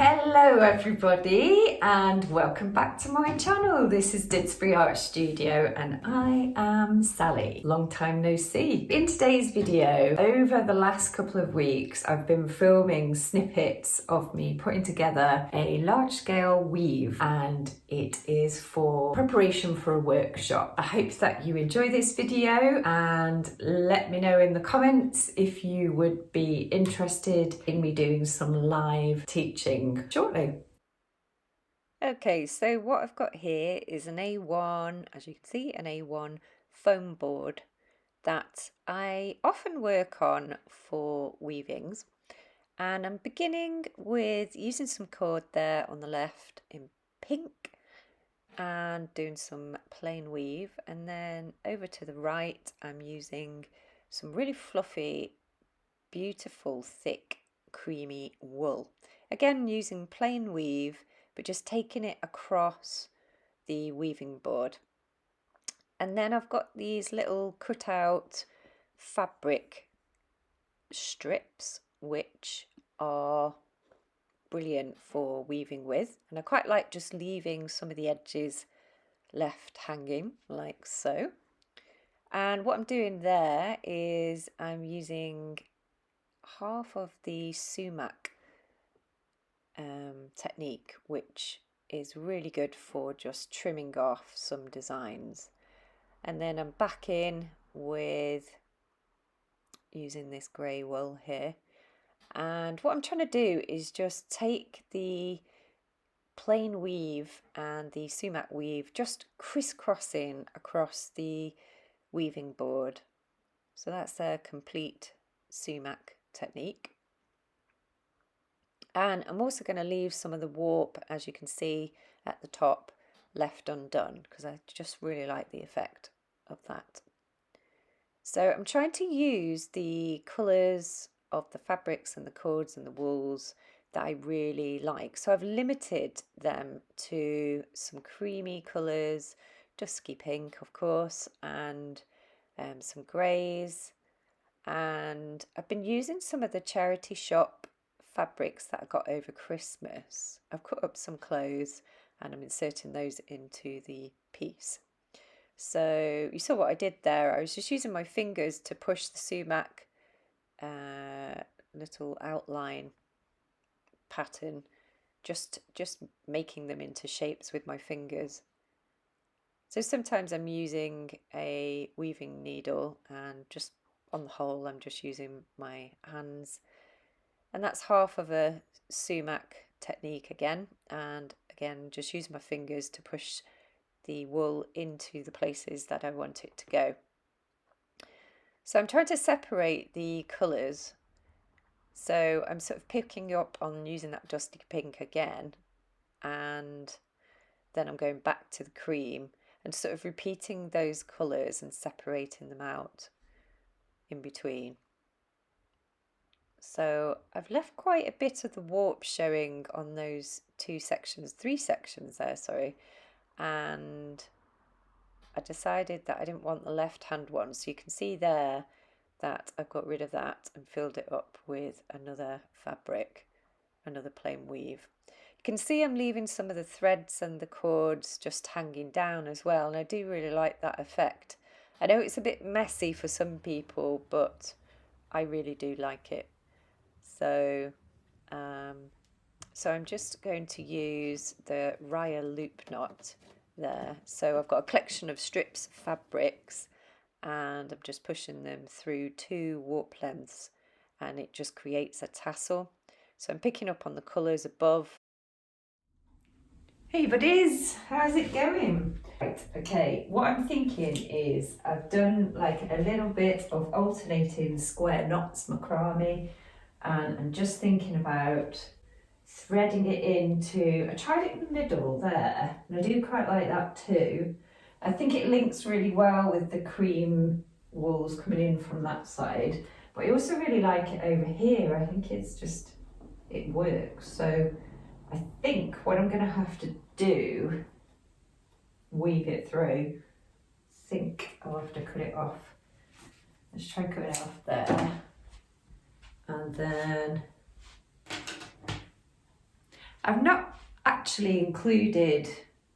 Hello everybody and welcome back to my channel. This is Didsbury Art Studio and I am Sally. Long time no see. In today's video, over the last couple of weeks I've been filming snippets of me putting together a large-scale weave, and it is for preparation for a workshop. I hope that you enjoy this video and let me know in the comments if you would be interested in me doing some live teaching shortly. Okay, so what I've got here is an A1, as you can see, an A1 foam board that I often work on for weavings, and I'm beginning with using some cord there on the left in pink and doing some plain weave, and then over to the right I'm using some really fluffy, beautiful, thick, creamy wool. Again, using plain weave, but just taking it across the weaving board. And then I've got these little cut out fabric strips, which are brilliant for weaving with. And I quite like just leaving some of the edges left hanging like so. And what I'm doing there is I'm using half of the sumac technique, which is really good for just trimming off some designs, and then I'm back in with using this grey wool here, and what I'm trying to do is just take the plain weave and the sumac weave, just crisscrossing across the weaving board. So that's a complete sumac technique. And I'm also going to leave some of the warp, as you can see at the top, left undone, because I just really like the effect of that. So I'm trying to use the colours of the fabrics and the cords and the wools that I really like. So I've limited them to some creamy colours, dusky pink of course, and some greys. And I've been using some of the charity shop fabrics that I got over Christmas. I've cut up some clothes and I'm inserting those into the piece. So you saw what I did there. I was just using my fingers to push the sumac little outline pattern, just making them into shapes with my fingers. So sometimes I'm using a weaving needle, and just on the whole I'm just using my hands. And that's half of a sumac technique again, and again just use my fingers to push the wool into the places that I want it to go. So I'm trying to separate the colours, so I'm sort of picking up on using that dusty pink again, and then I'm going back to the cream and sort of repeating those colours and separating them out in between. So I've left quite a bit of the warp showing on those three sections there, sorry, and I decided that I didn't want the left hand one, so you can see there that I've got rid of that and filled it up with another fabric, another plain weave. You can see I'm leaving some of the threads and the cords just hanging down as well, and I do really like that effect. I know it's a bit messy for some people, but I really do like it. So I'm just going to use the Raya loop knot there. So I've got a collection of strips of fabrics and I'm just pushing them through 2 warp lengths, and it just creates a tassel. So I'm picking up on the colours above. Hey buddies, how's it going? Right, okay, what I'm thinking is I've done like a little bit of alternating square knots macrame, and I'm just thinking about threading it into, I tried it in the middle there, and I do quite like that too. I think it links really well with the cream wools coming in from that side, but I also really like it over here. I think it's just, it works. So I think what I'm going to have to do, weave it through, I think I'll have to cut it off. Let's try cutting it off there. And then I've not actually included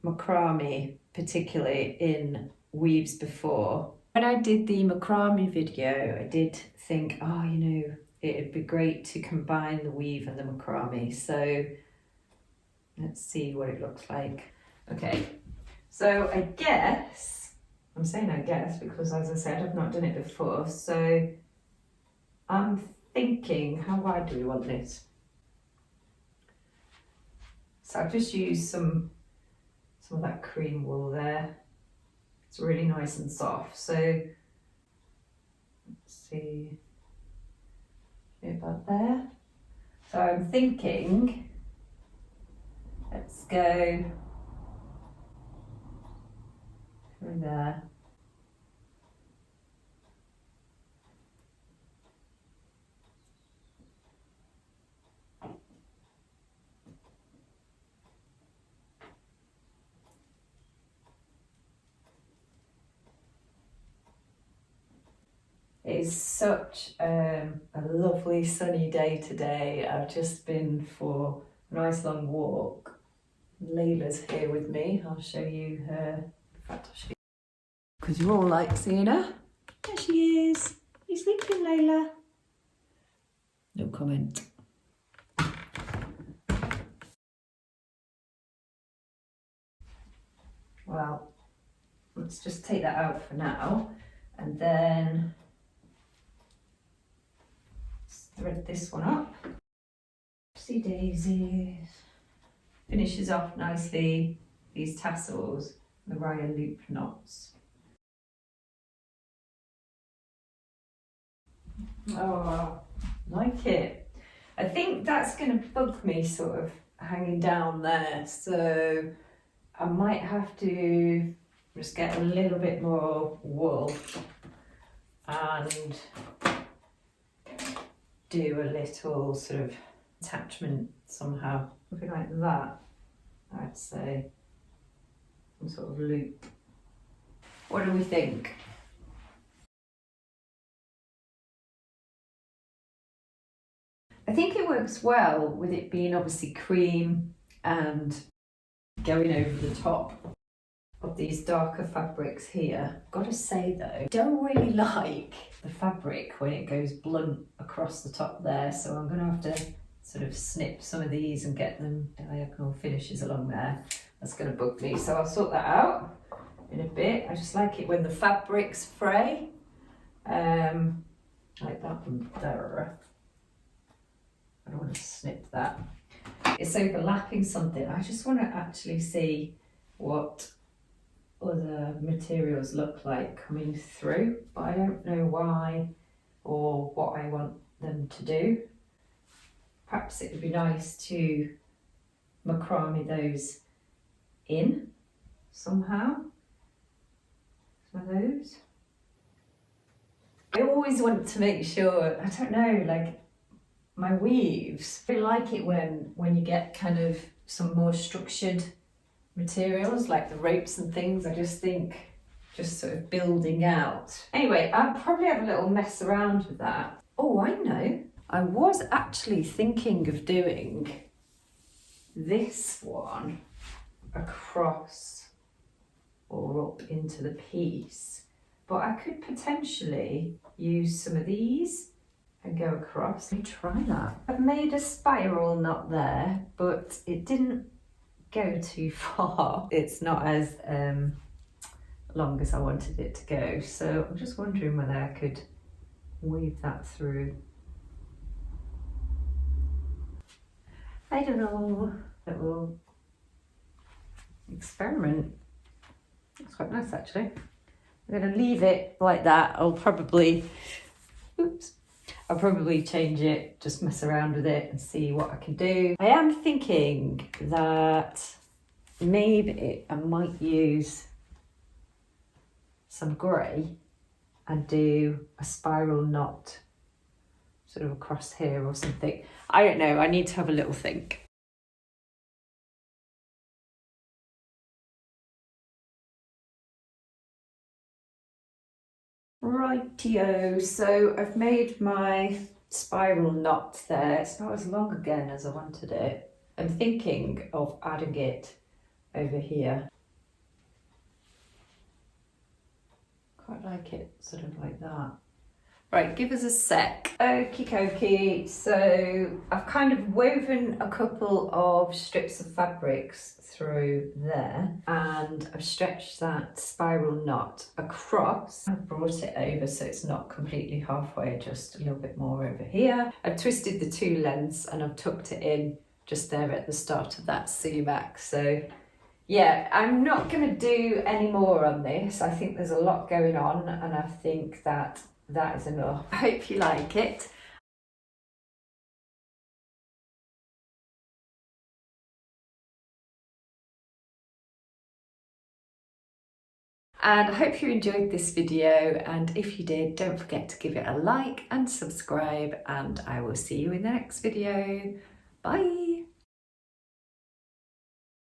macrame particularly in weaves before. When I did the macrame video, I did think, oh, you know, it'd be great to combine the weave and the macrame. So let's see what it looks like. Okay, so I guess, I'm saying I guess because as I said, I've not done it before. So I'm thinking, how wide do we want this? So I've just used some of that cream wool there. It's really nice and soft. So let's see about there. So I'm thinking, let's go through there. It is such a lovely sunny day today. I've just been for a nice long walk. Layla's here with me. I'll show you her. In fact, I'll show you because you all like seeing her. There she is. You sleeping, Layla? No comment. Well, let's just take that out for now, and then thread this one up. See daisies. Finishes off nicely these tassels, the Raya loop knots. Oh, like it. I think that's going to bug me sort of hanging down there, so I might have to just get a little bit more wool and do a little sort of attachment somehow, something like that. I'd say some sort of loop. What do we think? I think it works well with it being obviously cream and going over the top of these darker fabrics here. Gotta say though, don't really like the fabric when it goes blunt across the top there, so I'm gonna have to sort of snip some of these and get them diagonal finishes along there. That's gonna bug me, so I'll sort that out in a bit. I just like it when the fabrics fray, like that one there. I don't want to snip that. It's overlapping something. I just want to actually see what other materials look like coming through, but I don't know why or what I want them to do. Perhaps it would be nice to macrame those in somehow. Some of those. I always want to make sure, I don't know, like my weaves, I like it when you get kind of some more structured materials like the ropes and things. I just think just sort of building out. Anyway, I'll probably have a little mess around with that. Oh, I know. I was actually thinking of doing this one across or up into the piece, but I could potentially use some of these and go across. Let me try that. I've made a spiral knot there, but it didn't go too far. It's not as long as I wanted it to go, so I'm just wondering whether I could weave that through. I don't know, little experiment. It's quite nice actually. I'm going to leave it like that. I'll probably change it, just mess around with it and see what I can do. I am thinking that maybe I might use some grey and do a spiral knot sort of across here or something. I don't know, I need to have a little think. Rightio, so I've made my spiral knot there. It's not as long again as I wanted it. I'm thinking of adding it over here. Quite like it sort of like that. Right, give us a sec. Okie dokie, so I've kind of woven a couple of strips of fabrics through there, and I've stretched that spiral knot across. I've brought it over so it's not completely halfway, just a little bit more over here. I've twisted the two lengths and I've tucked it in just there at the start of that sumac. So yeah, I'm not going to do any more on this. I think there's a lot going on, and I think that is enough. I hope you like it. And I hope you enjoyed this video, and if you did, don't forget to give it a like and subscribe, and I will see you in the next video. Bye!